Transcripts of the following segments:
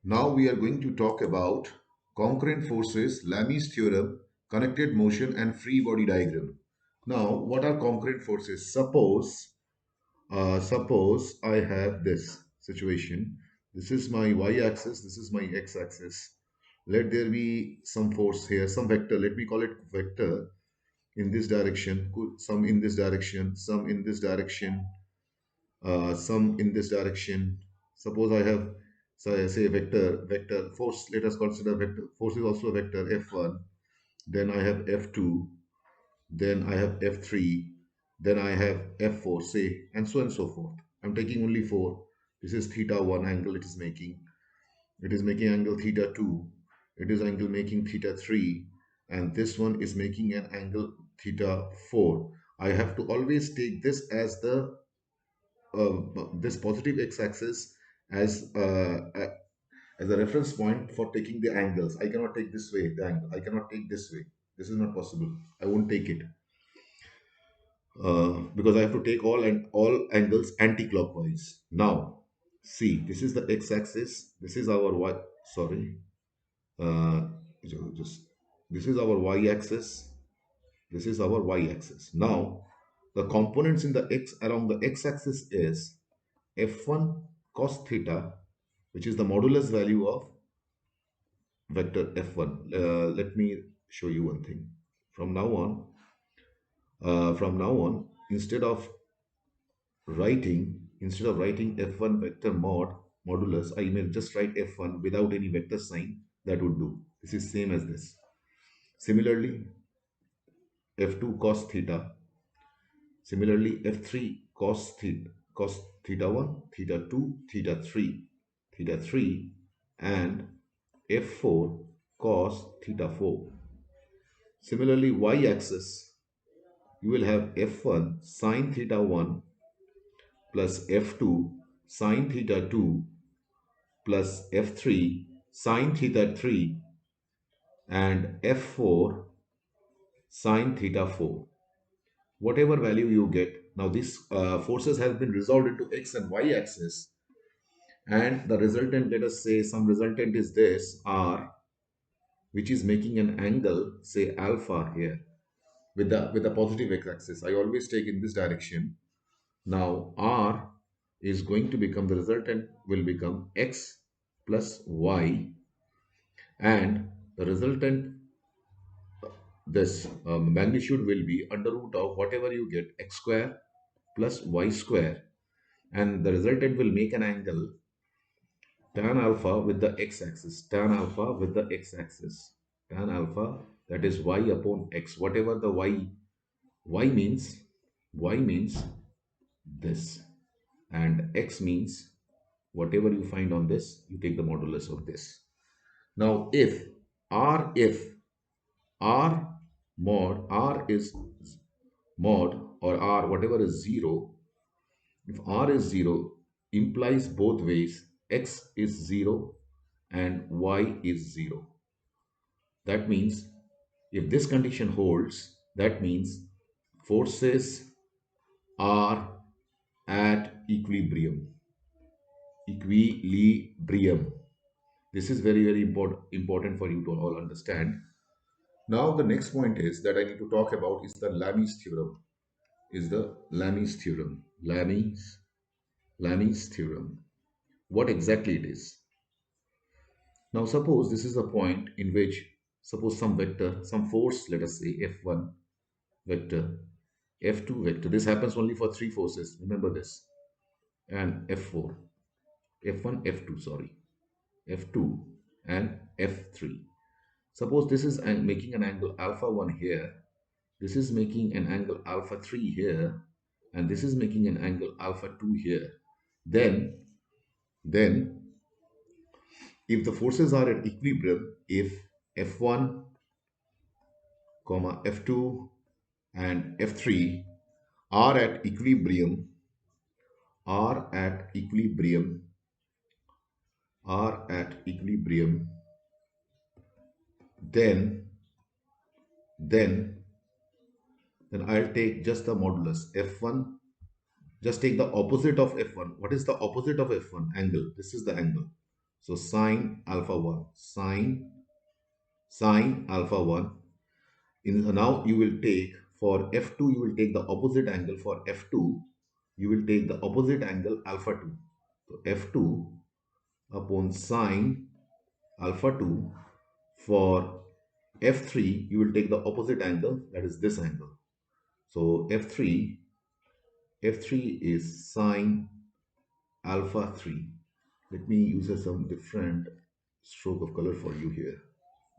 Now we are going to talk about concurrent forces, Lami's theorem, connected motion and free body diagram. Now, what are concurrent forces? Suppose I have this situation. This is my y-axis, this is my x-axis. Let there be some force here, some vector. Let me call it vector in this direction, some in this direction, some in this direction, some in this direction. Suppose I have, so I say vector force. Let us consider vector force is also a vector f1. Then I have f2. Then I have f3. Then I have f4. Say and so forth. I'm taking only four. This is theta 1 angle it is making. It is making angle theta 2. It is angle making theta 3. And this one is making an angle theta 4. I have to always take this as the this positive x-axis as as a reference point for taking the angles. I cannot take this way the angle. I cannot take this way. This is not possible. I won't take it because I have to take all angles anti-clockwise. Now, see, this is the x-axis. This is our y. Sorry, uh, just this is our y-axis. This is our y-axis. Now, the components in the x along the x-axis is f1 cos theta, which is the modulus value of vector f1. Let me show you one thing. From now on, instead of writing f1 vector modulus, I may just write f1 without any vector sign. That would do. This is same as this. Similarly, f2 cos theta. Similarly, f3 cos theta 1, theta 2, theta 3, and f4 cos theta 4. Similarly, y-axis, you will have f1 sine theta 1 plus f2 sine theta 2 plus f3 sine theta 3 and f4 sine theta 4. Whatever value you get, now these forces have been resolved into x and y axis, and the resultant, let us say some resultant is this r, which is making an angle, say alpha here, with the positive x-axis. I always take in this direction. Now r is going to become, the resultant will become x plus y, and the resultant, this magnitude will be under root of whatever you get, x square plus y square, and the resultant will make an angle tan alpha with the x-axis, tan alpha with the x-axis, tan alpha, that is y upon x, whatever the y means this, and x means whatever you find on this, you take the modulus of this. Now if r mod r is mod, or r whatever is 0, if r is 0, implies both ways x is 0 and y is 0. That means if this condition holds, that means forces are at equilibrium. This is very important for you to all understand. Now the next point is that I need to talk about is the Lami's theorem. Lami's theorem. What exactly it is? Now suppose this is a point in which, suppose some vector, some force, let us say f1 vector, f2 vector. This happens only for three forces, remember this, and f4, f1, f2, sorry, f2 and f3. Suppose this is making an angle alpha 1 here, this is making an angle alpha 3 here, and this is making an angle alpha 2 here. Then if the forces are at equilibrium, if f1 comma f2 and f3 are at equilibrium, then I'll take just the modulus f1. Just take the opposite of f1. What is the opposite of f1? Angle. This is the angle. So sine alpha 1, sine alpha 1. Now you will take, for f2 you will take the opposite angle. For f2 you will take the opposite angle alpha 2. So f2 upon sine alpha 2. For f3 you will take the opposite angle, that is this angle. So f3 is sine alpha 3. Let me use some different stroke of color for you here.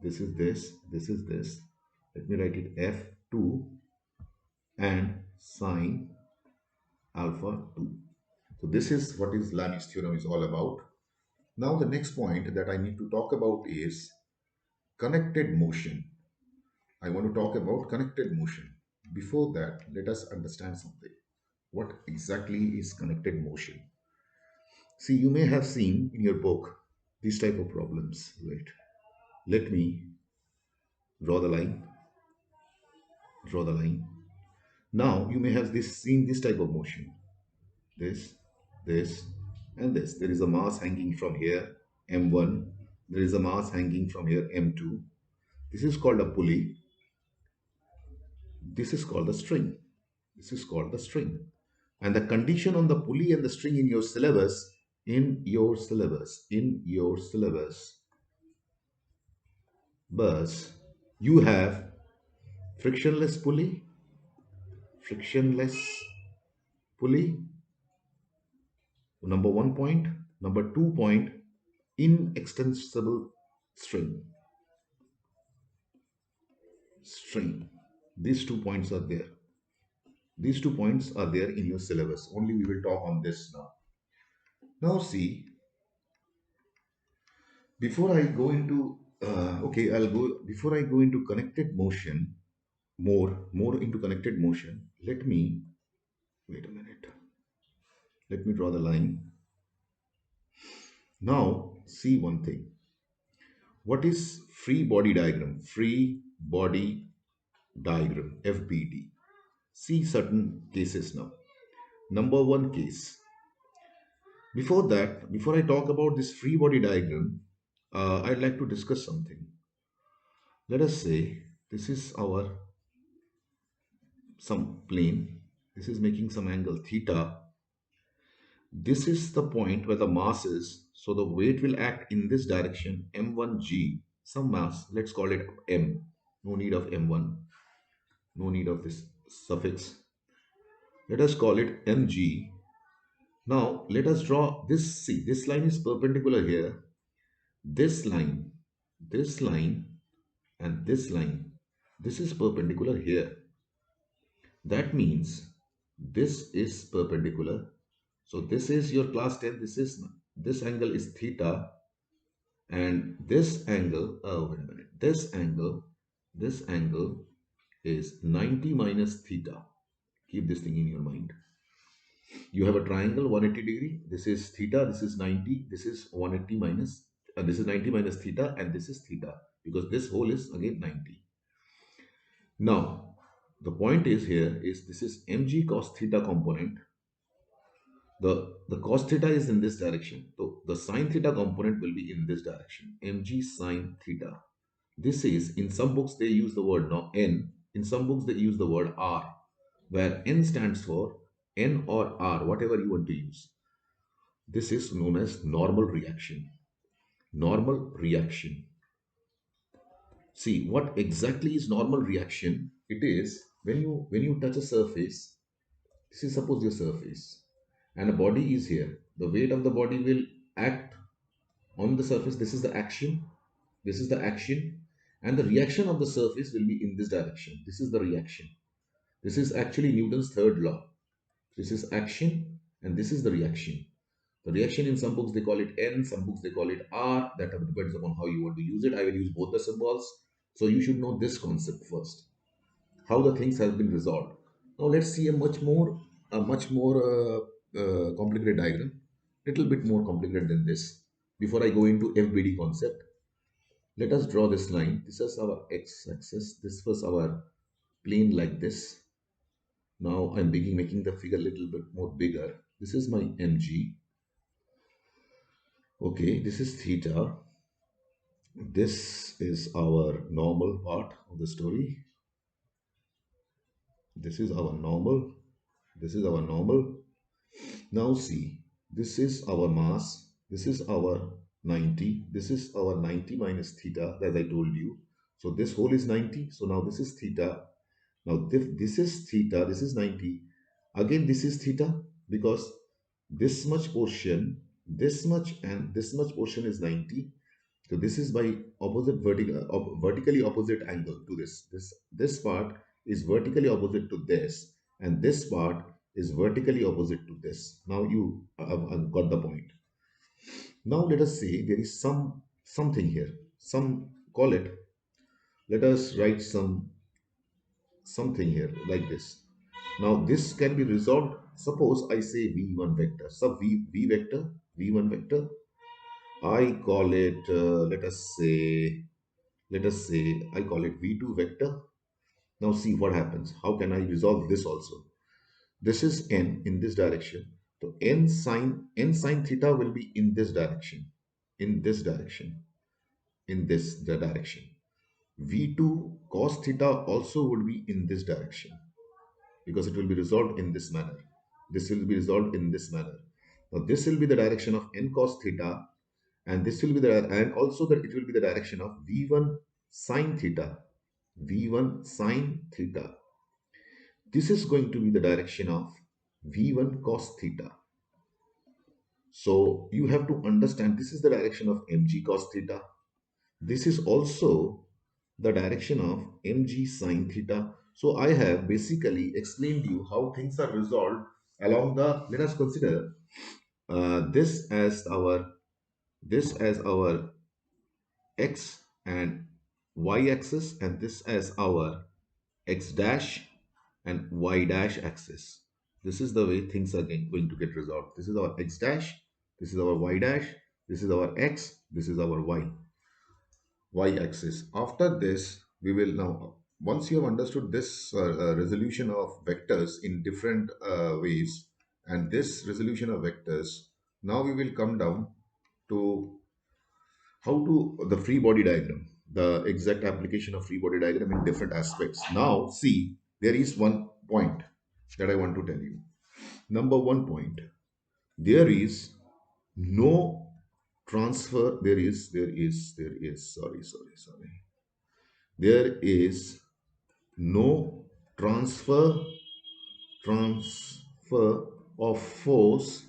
This is this, this is this. Let me write it f2 and sine alpha 2. So this is what is Lami's theorem is all about. Now the next point that I need to talk about is connected motion. I want to talk about connected motion. Before that, let us understand something. What exactly is connected motion? See, you may have seen in your book these type of problems, right? Let me draw the line, draw the line. Now you may have seen this type of motion. This, this, and this. There is a mass hanging from here, M1. There is a mass hanging from here, M2. This is called a pulley. This is called the string. This is called the string. And the condition on the pulley and the string in your syllabus, bus, you have frictionless pulley, number 1 point, number 2 point, inextensible string. These 2 points are there. These 2 points are there in your syllabus. Only we will talk on this now. Now see, before I go into before I go into connected motion, more into connected motion, let me wait a minute. Let me draw the line. Now see one thing. What is free body diagram? Free body diagram, FBD. See certain cases now. Number 1 case. Before that, before I talk about this free body diagram, I'd like to discuss something. Let us say this is our some plane. This is making some angle theta. This is the point where the mass is. So the weight will act in this direction, m1g, some mass. Let's call it m. No need of m1. No need of this suffix. Let us call it mg. Now let us draw this. See, this line is perpendicular here. This line, and this line. This is perpendicular here. That means this is perpendicular. So this is your class 10. This angle is theta, and this angle, oh wait a minute, this angle is 90 minus theta. Keep this thing in your mind. You have a triangle 180 degree. This is theta, this is 90, this is 180 minus, this is 90 minus theta, and this is theta, because this whole is again 90. Now the point is here is this is mg cos theta component. The cos theta is in this direction, so the sine theta component will be in this direction, mg sine theta. This is, in some books they use the word n, in some books they use the word r, where n stands for n or r, whatever you want to use. This is known as normal reaction. Normal reaction. See, what exactly is normal reaction? It is when you touch a surface. This is suppose your surface, and a body is here. The weight of the body will act on the surface. This is the action. This is the action. And the reaction of the surface will be in this direction. This is the reaction. This is actually Newton's third law. This is action and this is the reaction. The reaction, in some books they call it N, some books they call it R. That depends upon how you want to use it. I will use both the symbols. So you should know this concept first. How the things have been resolved. Now let's see a much more complicated diagram. Little bit more complicated than this. Before I go into FBD concept, let us draw this line. This is our x-axis. This was our plane like this. Now I'm making the figure a little bit more bigger. This is my mg. Okay, this is theta. This is our normal part of the story. This is our normal. This is our normal. Now see, this is our mass. This is our 90. This is our 90 minus theta, as I told you. So this whole is 90. So now this is theta. Now this is theta. This is 90. Again, this is theta because this much portion, this much and this much portion is 90. So this is by opposite vertically opposite angle to this. This part is vertically opposite to this, and this part is vertically opposite to this. Now you have got the point. Now let us say there is something here. Some call it. Let us write something here like this. Now this can be resolved. Suppose I say v1 vector. Sub v vector v1 vector. I call it. Let us say I call it v2 vector. Now see what happens. How can I resolve this also? This is n in this direction. So n sine theta will be in this direction, in this direction, in this the direction. v2 cos theta also would be in this direction because it will be resolved in this manner. This will be resolved in this manner. Now this will be the direction of n cos theta, and this will be the and also that it will be the direction of v1 sine theta. v1 sine theta. This is going to be the direction of v1 cos theta. So you have to understand this is the direction of mg cos theta. This is also the direction of mg sine theta. So I have basically explained you how things are resolved along the, let us consider this as our x and y axis, and this as our x dash and y dash axis. This is the way things are going to get resolved. This is our x dash, this is our y dash, this is our x, this is our y axis. After this, we will now, once you have understood this resolution of vectors in different ways, and this resolution of vectors, now we will come down to how to the free body diagram, the exact application of free body diagram in different aspects. Now see, there is one point that I want to tell you. Number one point, there is no transfer. Sorry. There is no transfer of force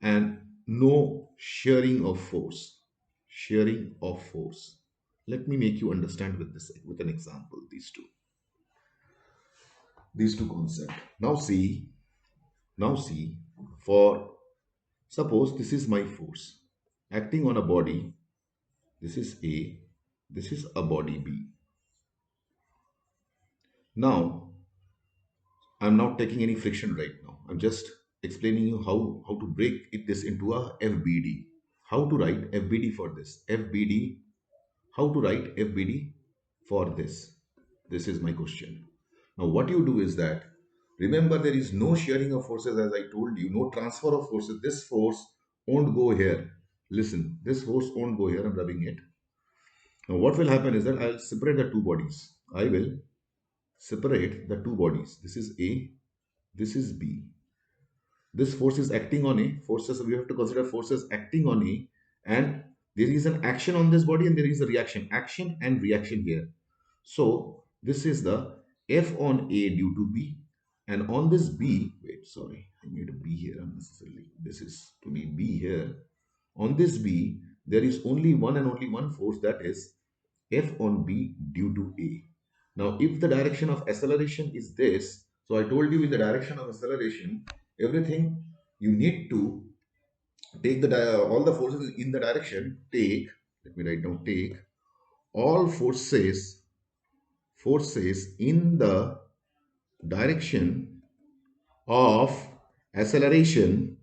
and no sharing of force. Sharing of force. Let me make you understand with this, with an example, these two concepts. Now see, for suppose this is my force acting on a body. This is A, this is a body B. Now I'm not taking any friction right now. I'm just explaining you how to break this into a FBD. How to write FBD for this? FBD. How to write FBD for this? This is my question. Now what you do is that, remember, there is no sharing of forces, as I told you, no transfer of forces. This force won't go here. Listen, this force won't go here. I'm rubbing it. Now what will happen is that I'll separate the two bodies. I will separate the two bodies. This is A, this is B. This force is acting on A. Forces, we have to consider forces acting on A, and there is an action on this body and there is a reaction. Action and reaction here. So this is the F on A due to B, and on this B, wait, sorry, I made a B here unnecessarily. This is to be B here. On this B, there is only one and only one force, that is F on B due to A. Now, if the direction of acceleration is this, so I told you in the direction of acceleration, everything you need to take all the forces in the direction, take, let me write down, take all forces in the direction of acceleration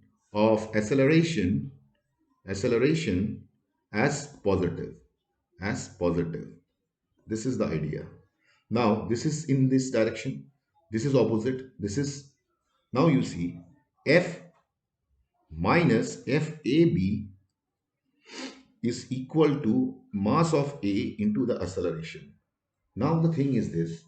acceleration as positive. This is the idea. Now this is in this direction, this is opposite, this is, now you see, F minus FAB is equal to mass of A into the acceleration. Now the thing is this.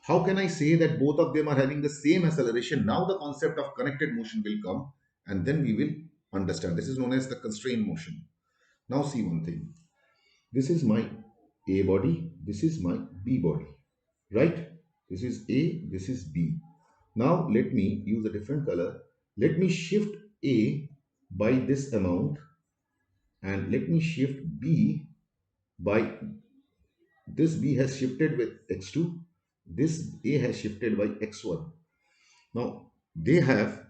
How can I say that both of them are having the same acceleration? Now the concept of connected motion will come and then we will understand. This is known as the constraint motion. Now see one thing. This is my A body. This is my B body. Right? This is A. This is B. Now let me use a different color. Let me shift A by this amount and let me shift B by this. B has shifted with x2, this A has shifted by x1. Now they have,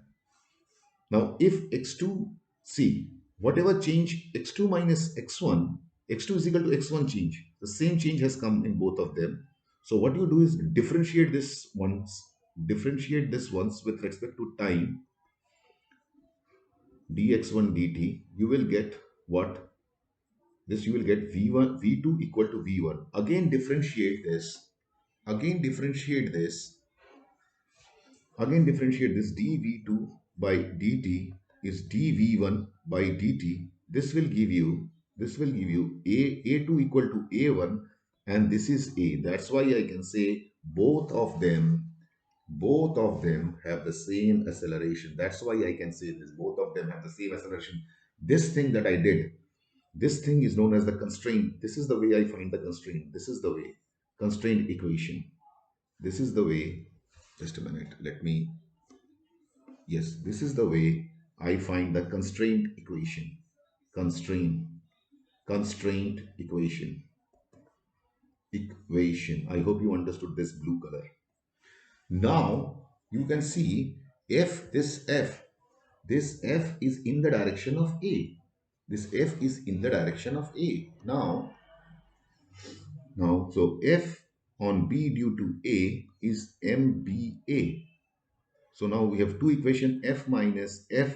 now if x2, see, whatever change x2 minus x1, x2 is equal to x1 change. The same change has come in both of them. So what you do is differentiate this once with respect to time, dx1 dt. You will get what? This you will get v1 v2 equal to v1. Again differentiate this. Again differentiate this. dv2 by dt is dv1 by dt. This will give you a2 equal to a1, and this is a. That's why I can say both of them have the same acceleration. That's why I can say this. Both of them have the same acceleration. This thing that I did, this thing is known as the constraint. This is the way I find the constraint. This is the way. Constraint equation. This is the way. Just a minute. Yes, this is the way I find the constraint equation. Constraint. Constraint equation. Equation. I hope you understood this blue color. Now you can see this F is in the direction of A. This F is in the direction of A. Now, so F on B due to A is MBA. So now we have two equations, F minus FAB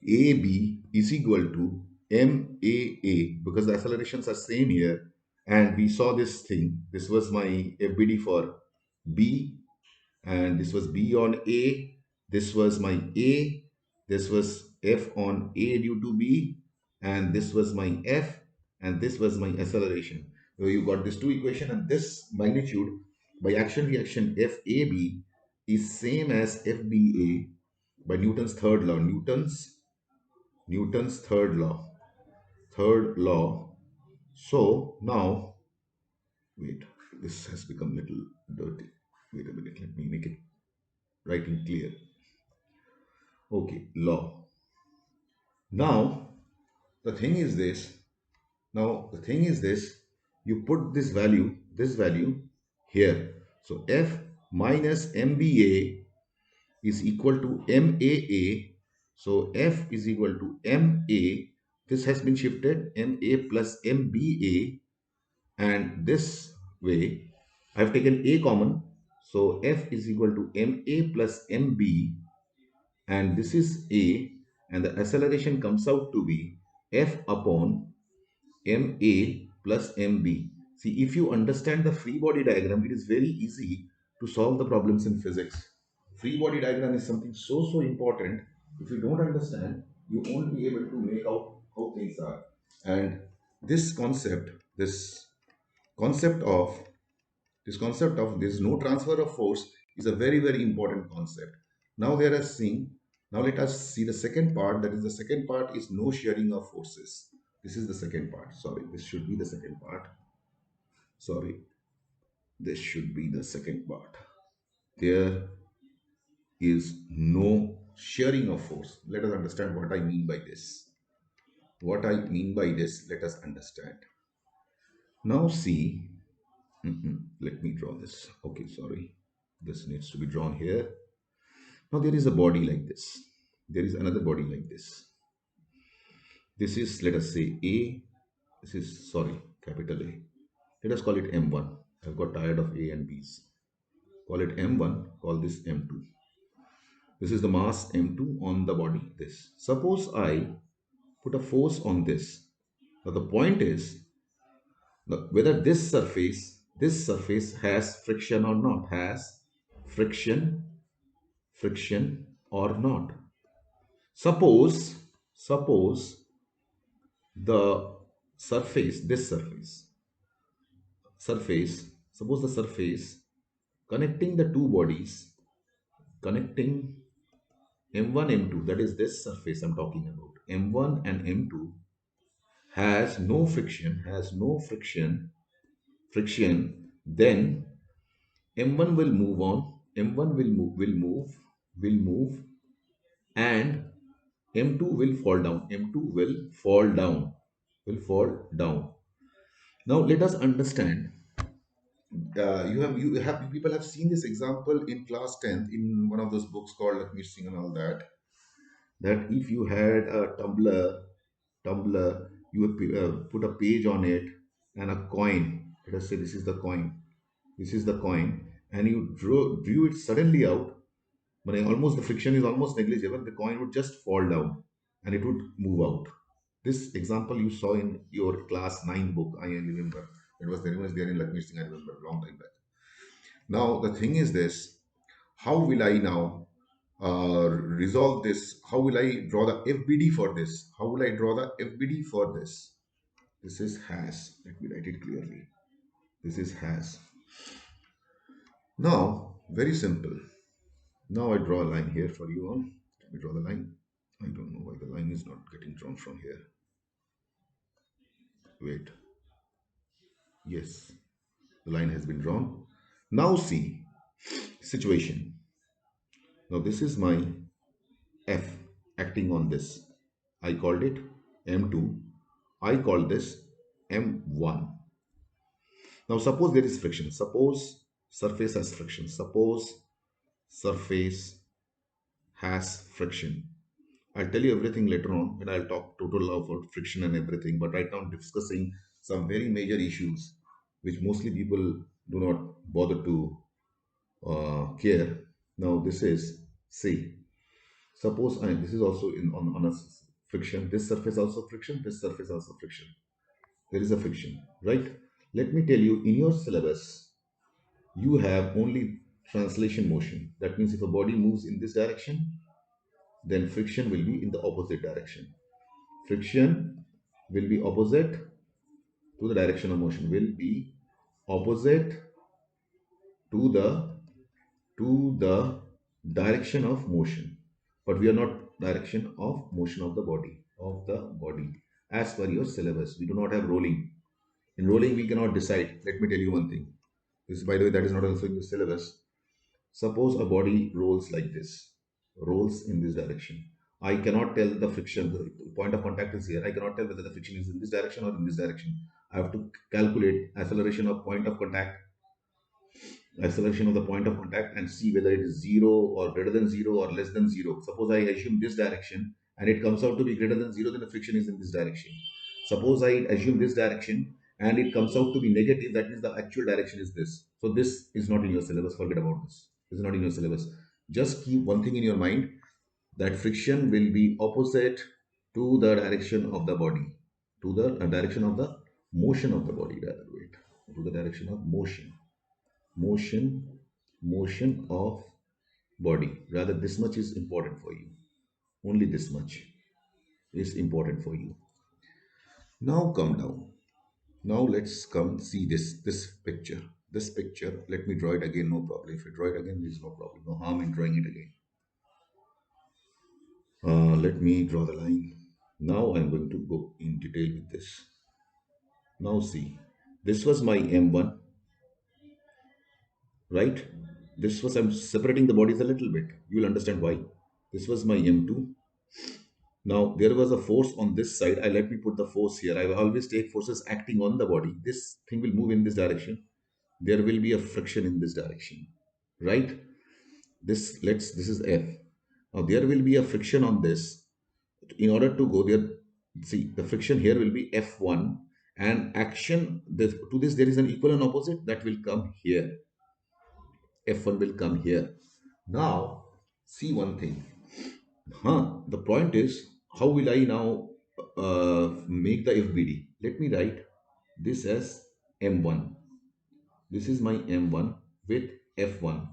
is equal to MAA, because the accelerations are same here. And we saw this thing. This was my FBD for B, and this was B on A. This was my A. This was F on A due to B, and this was my F, and this was my acceleration. So you got this two equation, and this magnitude by action reaction FAB is same as FBA by Newton's third law. Newton's third law. So now, wait, this has become little dirty. Wait a minute, let me make it writing clear. Okay, law. Now the thing is this. You put this value here. So F minus MBA is equal to MAA. So F is equal to MA. This has been shifted, MA plus MBA, and this way I have taken A common. So F is equal to MA plus MB, and this is A, and the acceleration comes out to be F upon MA plus MB. See, if you understand the free body diagram, it is very easy to solve the problems in physics. Free body diagram is something so important. If you don't understand, you won't be able to make out how things are. And this concept of this no transfer of force is a very important concept. Now let us see the second part. That is, the second part is no sharing of forces. This is the second part. Sorry, this should be the second part. Sorry, this should be the second part. There is no sharing of force. Let us understand what I mean by this. Let us understand. Now see, let me draw this. Okay, sorry. This needs to be drawn here. Now there is a body like this. There is another body like this. This is, let us say, A. This is, sorry, capital A. Let us call it M1. I've got tired of A and B's. Call it M1. Call this M2. This is the mass M2 on the body. This. Suppose I put a force on this. Now the point is whether this surface has friction or not. Has friction or not. Suppose the surface, this surface, suppose the surface connecting the two bodies, connecting M1, M2, that is this surface I'm talking about. M1 and M2 has no friction, then M1 will move on, M1 will move, and M2 will fall down. M2 will fall down. Now let us understand. You have people have seen this example in class 10th in one of those books called Let Me Sing and all that. That if you had a tumbler, you would put a page on it and a coin. Let us say this is the coin. This is the coin, and you drew it suddenly out. But almost the friction is almost negligible. The coin would just fall down, and it would move out. This example you saw in your class 9 book. I remember it was very much there in Lakshmi Singh. I remember a long time back. Now the thing is this: how will I now resolve this? How will I draw the FBD for this? How will I draw the FBD for this? This is has. Let me write it clearly. This is has. Now, very simple. Now I draw a line here for you all. Let me draw the line. I don't know why the line is not getting drawn from here. Wait. Yes, the line has been drawn. Now see, situation. Now this is my F acting on this. I called it M2. I call this M1. Now suppose there is friction. Suppose surface has friction. Suppose surface has friction. I'll tell you everything later on when I'll talk total about friction and everything. But right now I'm discussing some very major issues which mostly people do not bother to care. Now this is C. Suppose this is also on a friction. This surface also friction. This surface also friction. There is a friction, right? Let me tell you, in your syllabus, you have only translation motion. That means if a body moves in this direction, then friction will be in the opposite direction. Friction will be opposite to the direction of motion, will be opposite to the direction of motion. But we are not direction of motion of the body. As per your syllabus, we do not have rolling. In rolling, we cannot decide. Let me tell you one thing. This, by the way, that is not also in the syllabus. Suppose a body rolls like this, rolls in this direction. I cannot tell the friction, the point of contact is here. I cannot tell whether the friction is in this direction or in this direction. I have to calculate acceleration of point of contact, acceleration of the point of contact, and see whether it is 0 or greater than 0 or less than 0. Suppose I assume this direction and it comes out to be greater than 0, then the friction is in this direction. Suppose I assume this direction and it comes out to be negative, that means the actual direction is this. So this is not in your syllabus. Forget about this. This is not in your syllabus. Just keep one thing in your mind, that friction will be opposite to the direction of the body, to the direction of the motion of the body, rather. Wait, to the direction of motion motion of body. Rather, this much is important for you. Only this much is important for you. Now come down. Now let's come see this picture. This picture, let me draw it again, no problem. If I draw it again, there is no problem, no harm in drawing it again. Let me draw the line. Now I'm going to go in detail with this. Now see, this was my M1, right? This was, I'm separating the bodies a little bit. You will understand why. This was my M2. Now there was a force on this side. I let me put the force here. I will always take forces acting on the body. This thing will move in this direction. There will be a friction in this direction, right? This is F. Now there will be a friction on this. In order to go there, see the friction here will be F1, and action this, to this there is an equal and opposite that will come here. F1 will come here. Now see one thing. The point is, how will I now make the FBD? Let me write this as M1. This is my M1 with F1.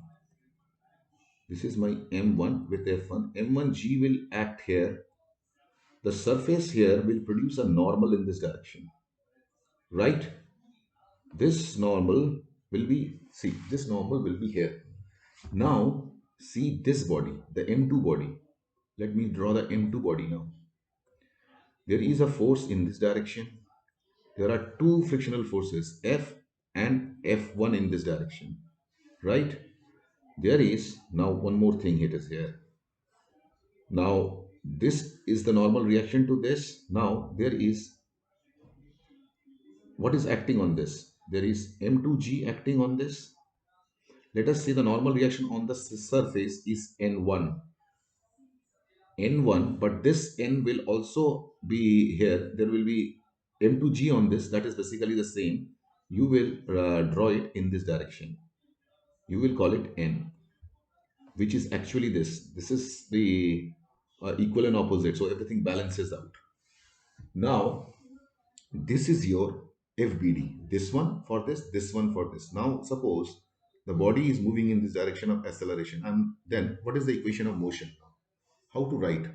This is my M1 with F1. M1G will act here. The surface here will produce a normal in this direction, right? This normal will be, see, this normal will be here. Now, see this body, the M2 body. Let me draw the M2 body now. There is a force in this direction. There are two frictional forces, F and F1 in this direction, right? There is now one more thing, it is here. Now, this is the normal reaction to this. Now, there is, what is acting on this? There is M2G acting on this. Let us say the normal reaction on the surface is N1. N1, but this N will also be here. There will be M2G on this. That is basically the same. You will draw it in this direction. You will call it N, which is actually this. This is the equal and opposite. So everything balances out. Now, this is your FBD. This one for this one for this. Now, suppose the body is moving in this direction of acceleration. And then what is the equation of motion? How to write?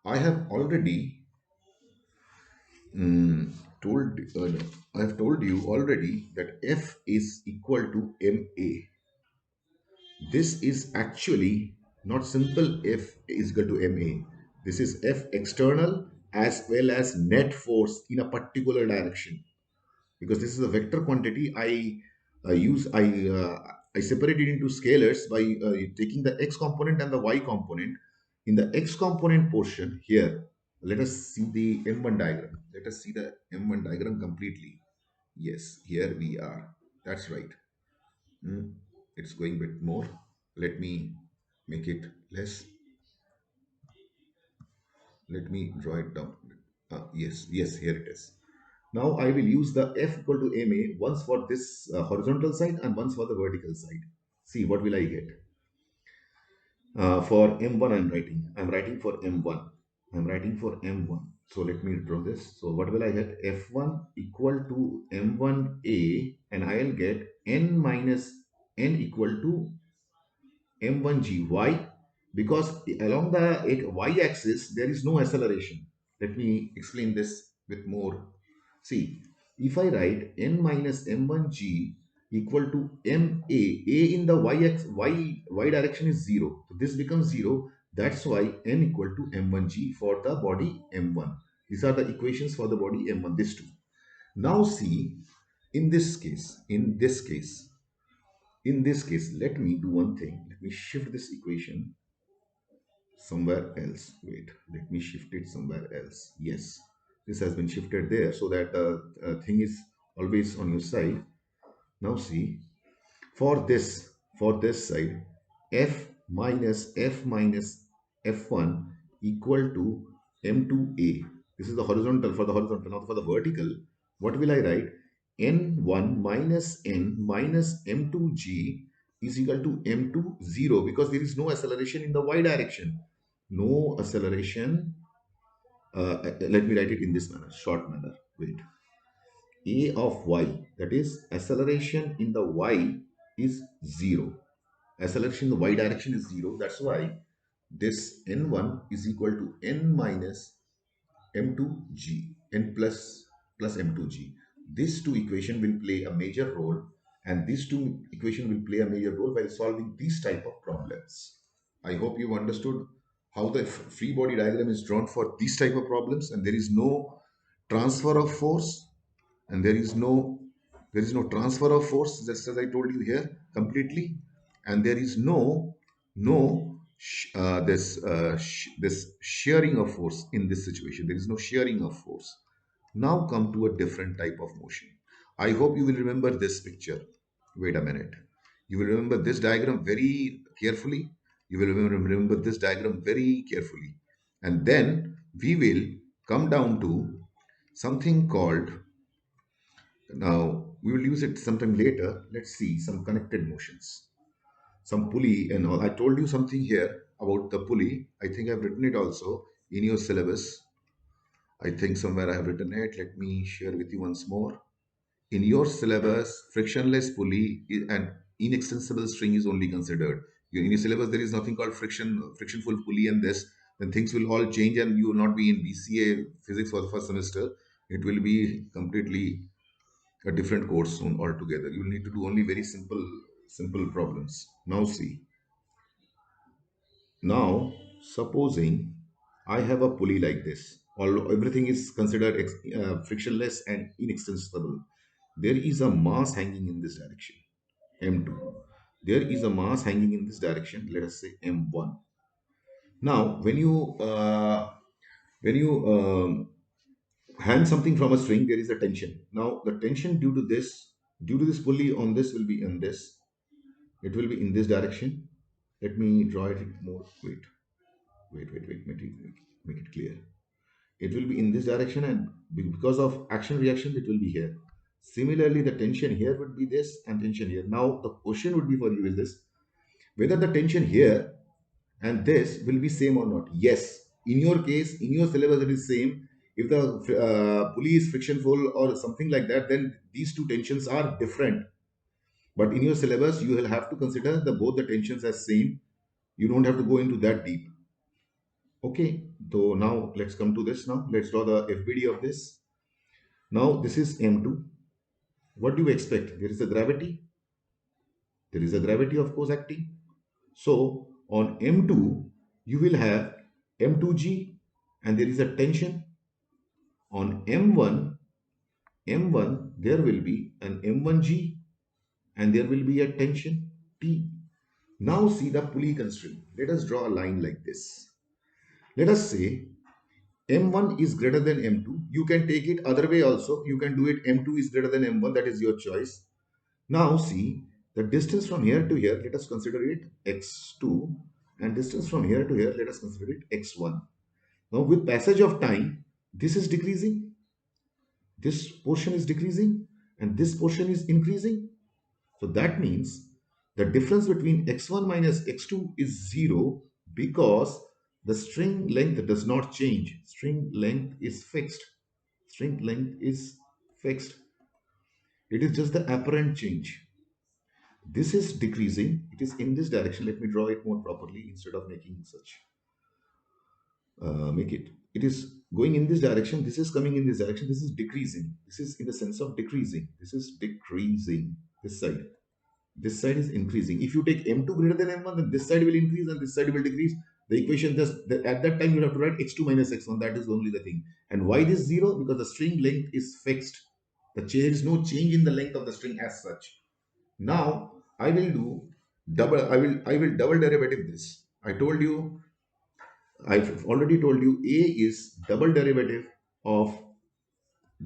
I have already told, I have told you already that F is equal to MA. This is actually not simple F is equal to MA. This is F external as well as net force in a particular direction. Because this is a vector quantity, I separate it into scalars by taking the x component and the y component. In the x component portion here, let us see the M1 diagram. Let us see the M1 diagram completely. Yes, here we are. That's right. It's going a bit more. Let me make it less. Let me draw it down. Yes, yes, here it is. Now I will use the F equal to MA once for this horizontal side and once for the vertical side. See, what will I get? For M1 I'm writing for M1. I'm writing for M1. So let me draw this. So what will I get? F1 equal to M1A, and I'll get N minus N equal to M1G. Why? Because along the y-axis, there is no acceleration. Let me explain this with more. See, if I write N minus M1G equal to MA, A in the y direction is 0. So this becomes 0. That's why N equal to M1G for the body M1. These are the equations for the body M1, this two. Now see, in this case, let me do one thing. Let me shift this equation somewhere else. Wait, let me shift it somewhere else. Yes, this has been shifted there so that thing is always on your side. Now see, for this side, F minus F1 equal to M2A. This is the horizontal for the horizontal. Now for the vertical, what will I write? N1 minus N minus M2G is equal to M2 0, because there is no acceleration in the y direction. No acceleration. Let me write it in this manner, short manner. Wait. A of y, that is acceleration in the y, is 0. Acceleration in the y direction is 0. That's why this n1 is equal to n minus m2g, n plus m2g. These two equation will play a major role, and these two equation will play a major role while solving these type of problems. I hope you understood how the free body diagram is drawn for these type of problems, and there is no transfer of force, and there is no transfer of force, just as I told you here completely, and there is no this shearing of force in this situation. There is no shearing of force. Now come to a different type of motion. I hope you will remember this picture. Wait a minute. You will remember this diagram very carefully. You will remember this diagram very carefully, and then we will come down to something called, now we will use it sometime later. Let's see some connected motions, some pulley and all. I told you something here about the pulley. I think I've written it also in your syllabus. I think somewhere I have written it. Let me share with you once more. In your syllabus, frictionless pulley and inextensible string is only considered. In your syllabus, there is nothing called frictionful pulley and this. Then things will all change, and you will not be in BCA physics for the first semester. It will be completely a different course soon altogether. You will need to do only very simple problems. Now see. Now, supposing I have a pulley like this, all everything is considered frictionless and inextensible. There is a mass hanging in this direction, M2. There is a mass hanging in this direction. Let us say M1. Now, when you hang something from a string, there is a tension. Now, the tension due to this pulley on this will be in this. It will be in this direction. Let me draw it more. Wait. Make it clear. It will be in this direction, and because of action reaction, it will be here. Similarly, the tension here would be this, and tension here. Now, the question would be for you is this: whether the tension here and this will be same or not. Yes, in your case, in your syllabus, it is same. If the pulley is frictionful or something like that, then these two tensions are different. But in your syllabus, you will have to consider the both the tensions as same. You don't have to go into that deep. Okay, so now let's come to this. Now let's draw the FBD of this. Now this is M2. What do you expect? There is a gravity. There is a gravity, of course, acting. So on M2, you will have M2G, and there is a tension. On M1, there will be an M1G, and there will be a tension T. Now see the pulley constraint. Let us draw a line like this. Let us say M1 is greater than M2. You can take it other way also. You can do it M2 is greater than M1. That is your choice. Now see the distance from here to here. Let us consider it x2, and distance from here to here. Let us consider it x1. Now with passage of time, this is decreasing. This portion is decreasing, and this portion is increasing. So that means the difference between x1 minus x2 is 0 because the string length does not change. String length is fixed. String length is fixed. It is just the apparent change. This is decreasing. It is in this direction. Let me draw it more properly instead of making such. Make it. It is going in this direction. This is coming in this direction. This is decreasing. This is in the sense of decreasing. This is decreasing. This side. This side is increasing. If you take M2 greater than M1, then this side will increase and this side will decrease. The equation just at that time you have to write x2 minus x1. That is only the thing. And why this 0? Because the string length is fixed. There is no change in the length of the string as such. Now I will do double. I will double derivative this. I've already told you A is double derivative of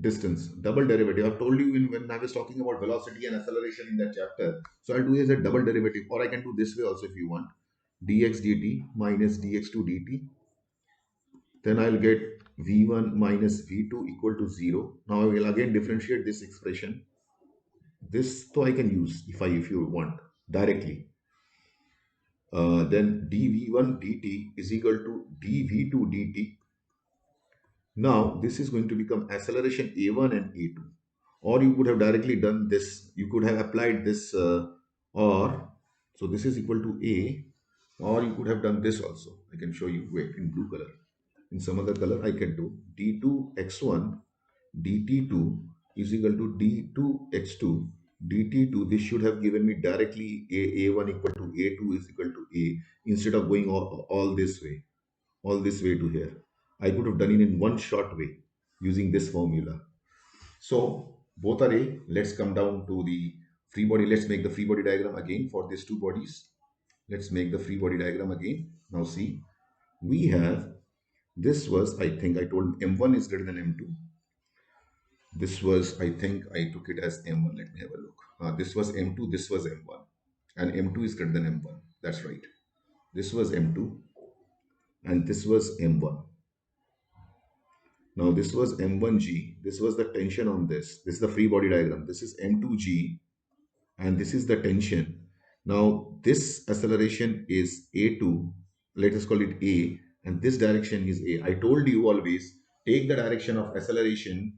distance, double derivative. I've told you when I was talking about velocity and acceleration in that chapter. So I'll do as a double derivative, or I can do this way also if you want. Dx dt minus dx2 dt. Then I'll get v1 minus v2 equal to 0. Now I will again differentiate this expression. This so I can use if you want directly. Then dv1 dt is equal to dv2 dt. Now this is going to become acceleration a1 and a2. Or you could have directly done this. You could have applied this or. So this is equal to a, or you could have done this also. I can show you. Wait, in blue color. In some other color I can do d2 x1 dt2 is equal to d2 x2 dt2. This should have given me directly a1 equal to a2 is equal to a, instead of going all this way to here. I could have done it in one short way using this formula. So both are A. Let's come down to the free body. Let's make the free body diagram again for these two bodies. Let's make the free body diagram again. Now see, we have, this was, I think I told M1 is greater than M2. This was, I think I took it as M1. Let me have a look. This was M2, this was M1. And M2 is greater than M1. That's right. This was M2 and this was M1. Now this was M1G. This was the tension on this. This is the free body diagram. This is M2G and this is the tension. Now this acceleration is A2. Let us call it A, and this direction is A. I told you always take the direction of acceleration,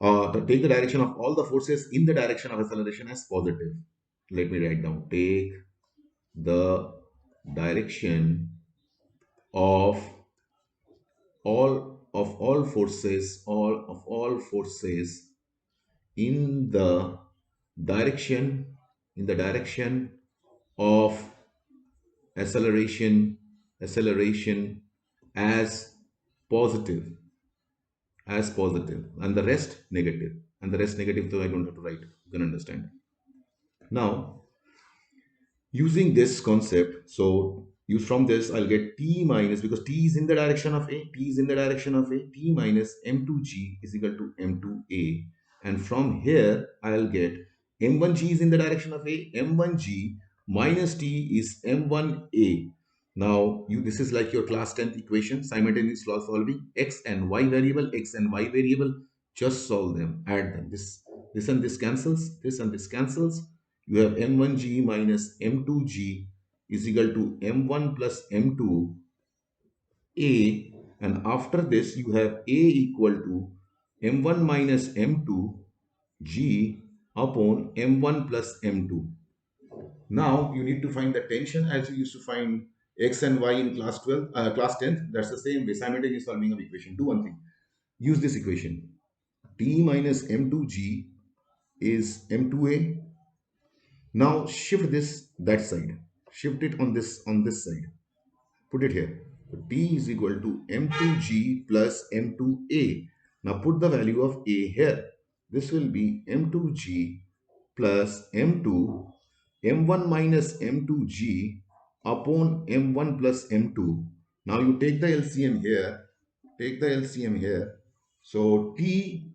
take the direction of all the forces in the direction of acceleration as positive. Let me write down. Take the direction of all forces, all forces in the direction of acceleration as positive, and the rest negative, so I don't have to write, you can understand. Now, using this concept, so use from this, I'll get t minus, because t is in the direction of a, t minus m2g is equal to m2a. And from here, I'll get m1g is in the direction of a, m1g minus t is m1a. Now, this is like your class 10th equation, simultaneous solving, x and y variable, just solve them, add them. This and this cancels, this and this cancels. You have m1g minus m2g is equal to m1 plus m2a, and after this you have a equal to m1 minus m2g upon m1 plus m2. Now you need to find the tension as you used to find x and y in class 12, class 10th. That's the same way, simultaneous solving of equation. Do one thing, use this equation. T minus m2g is m2a. Now shift this that side. Shift it on this side. Put it here. So T is equal to M2G plus M2A. Now put the value of A here. This will be M2G plus M2, M1 minus M2G upon M1 plus M2. Now you take the LCM here. Take the LCM here. So T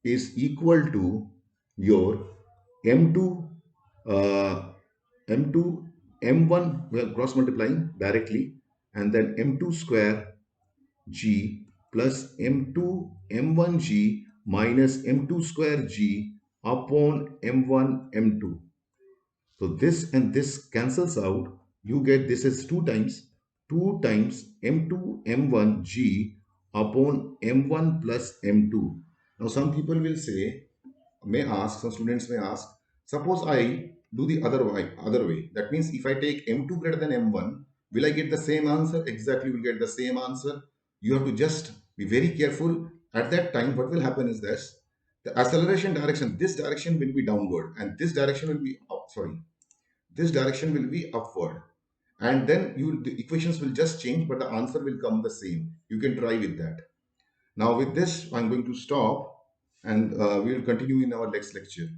is equal to your M2, M2, M1, we are cross multiplying directly, and then M2 square G plus M2, M1G minus M2 square G upon M1, M2. So this and this cancels out. You get this is 2 times M2, M1G upon M1 plus M2. Now some people will say, some students may ask, suppose I do the other way. That means if I take m2 greater than m1, will I get the same answer? Exactly, will get the same answer. You have to just be very careful. At that time, what will happen is this: the acceleration direction, this direction will be downward, and this direction will be this direction will be upward. And then the equations will just change, but the answer will come the same. You can try with that. Now with this, I'm going to stop, and we will continue in our next lecture.